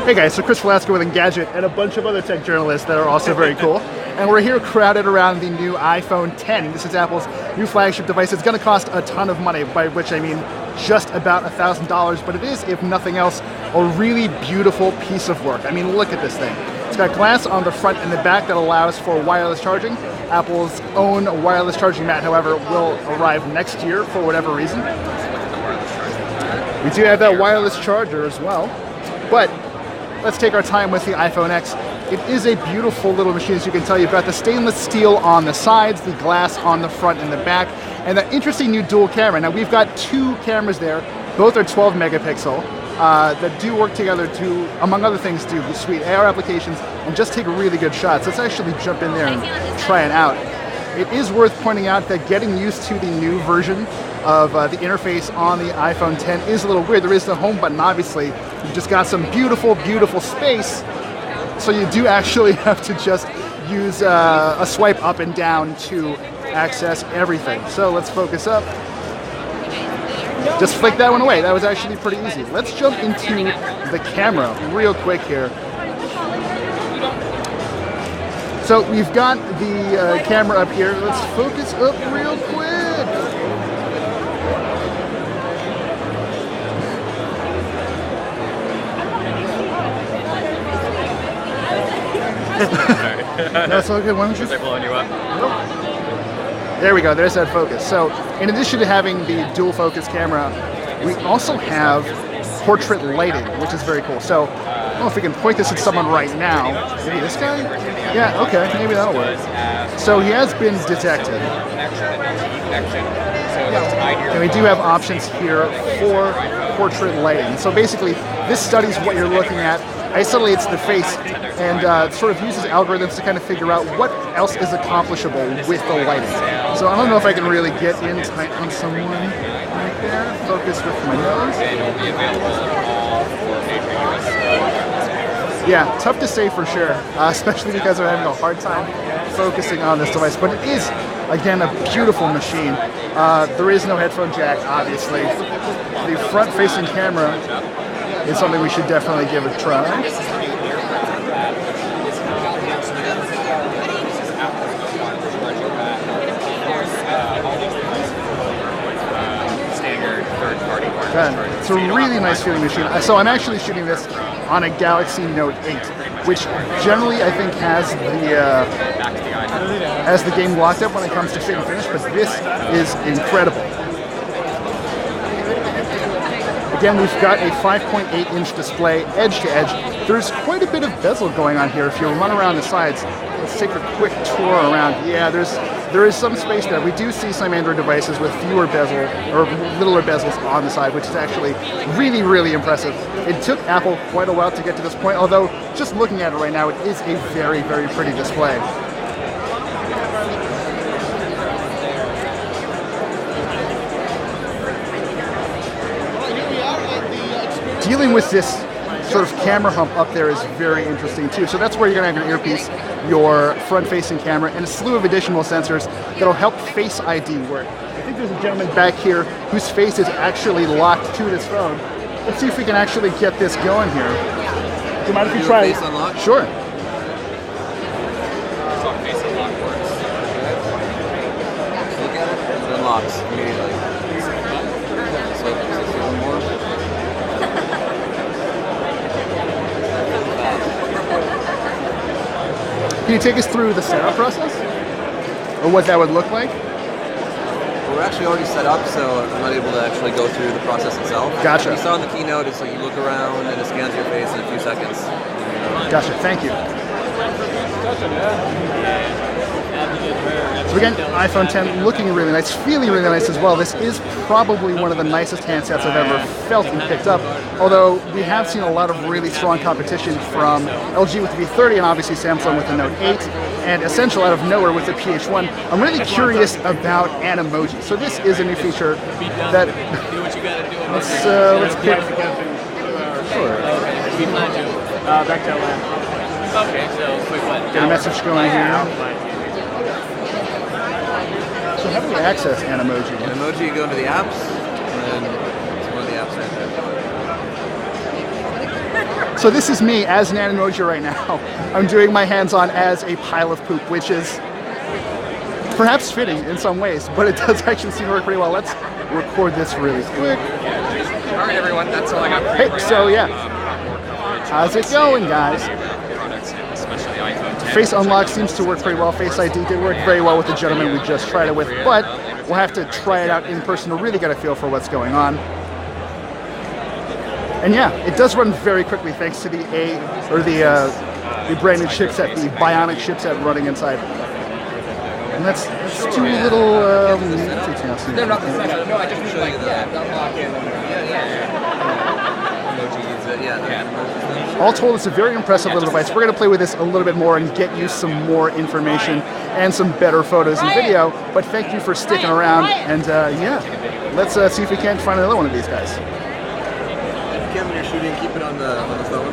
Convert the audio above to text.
Hey guys, so Chris Velasco with Engadget and a bunch of other tech journalists that are also very cool. And we're here crowded around the new iPhone X. This is Apple's new flagship device. It's going to cost a ton of money, by which I mean just about $1,000, but it is, if nothing else, a really beautiful piece of work. I mean, look at this thing. It's got glass on the front and the back that allows for wireless charging. Apple's own wireless charging mat, however, will arrive next year for whatever reason. We do have that wireless charger as well, but let's take our time with the iPhone X. It is a beautiful little machine, as you can tell. You've got the stainless steel on the sides, the glass on the front and the back, and that interesting new dual camera. Now we've got two cameras there. Both are 12 megapixel that do work together to, among other things, do sweet AR applications and just take really good shots. Let's actually jump in there and try it out. It is worth pointing out that getting used to the new version of the interface on the iPhone X is a little weird. There is the home button, obviously. You've just got some beautiful, beautiful space. So you do actually have to just use a swipe up and down to access everything. So let's focus up. Just flick that one away. That was actually pretty easy. Let's jump into the camera real quick here. So we've got the camera up here. Let's focus up real quick. That's all good. Why don't you? Was I blowing you up? There we go. There's that focus. So, in addition to having the dual focus camera, we also have portrait lighting, which is very cool. So, I don't know if we can point this at someone right now. Maybe this guy? Yeah. Okay. Maybe that'll work. So he has been detected. And we do have options here for portrait lighting. So basically, this studies what you're looking at, isolates the face, and sort of uses algorithms to kind of figure out what else is accomplishable with the lighting. So I don't know if I can really get in tight on someone right there. Focus with my nose. Yeah, tough to say for sure, especially because I'm having a hard time focusing on this device. But it is, again, a beautiful machine. There is no headphone jack, obviously. The front-facing camera is something we should definitely give a try. It's a really nice feeling machine. So I'm actually shooting this on a Galaxy Note 8, which generally I think has the game locked up when it comes to fit and finish, but this is incredible. Again, we've got a 5.8-inch display, edge to edge. There's quite a bit of bezel going on here. If you run around the sides, let's take a quick tour around. Yeah, there is some space there. We do see some Android devices with fewer bezel or littler bezels on the side, which is actually really, really impressive. It took Apple quite a while to get to this point, although just looking at it right now, it is a very, very pretty display. Dealing with this sort of camera hump up there is very interesting too. So that's where you're going to have your earpiece, your front-facing camera, and a slew of additional sensors that'll help Face ID work. I think there's a gentleman back here whose face is actually locked to this phone. Let's see if we can actually get this going here. Do you mind if you try? Face unlock? Sure. So face unlock works. Look at it. It unlocks immediately. So is it one more? Can you take us through the setup process? Or what that would look like? Well, we're actually already set up, so I'm not able to actually go through the process itself. Gotcha. You saw in the keynote, it's like you look around and it scans your face in a few seconds. Gotcha, thank you. So again, iPhone X looking really nice, feeling really nice as well. This is probably one of the nicest handsets I've ever felt and picked up, although we have seen a lot of really strong competition from LG with the V30 and obviously Samsung with the Note 8 and Essential out of nowhere with the PH1. I'm really curious about Animoji. So this is a new feature that let's pick. Sure. Back to LA. Okay, so quick one. Get a message going here. So how do we access Animoji? Animoji, you go into the apps, and then it's one of the apps right there. So this is me as an Animoji right now. I'm doing my hands-on as a pile of poop, which is perhaps fitting in some ways, but it does actually seem to work pretty well. Let's record this really quick. All right, everyone, that's all I got for you. Hey, so yeah. How's it going, guys? Face unlock seems to work pretty well. Face ID did work very well with the gentleman we just tried it with, but we'll have to try it out in person to really get a feel for what's going on. And yeah, it does run very quickly thanks to the brand new chipset, the Bionic chipset running inside. And let's do a little multitasking. No, not the session. No, I just mean like, unlock it. All told, it's a very impressive little device. We're going to play with this a little bit more and get you some more information and some better photos and video. But thank you for sticking around. And yeah, let's see if we can't find another one of these guys. When you're shooting, keep it on the phone.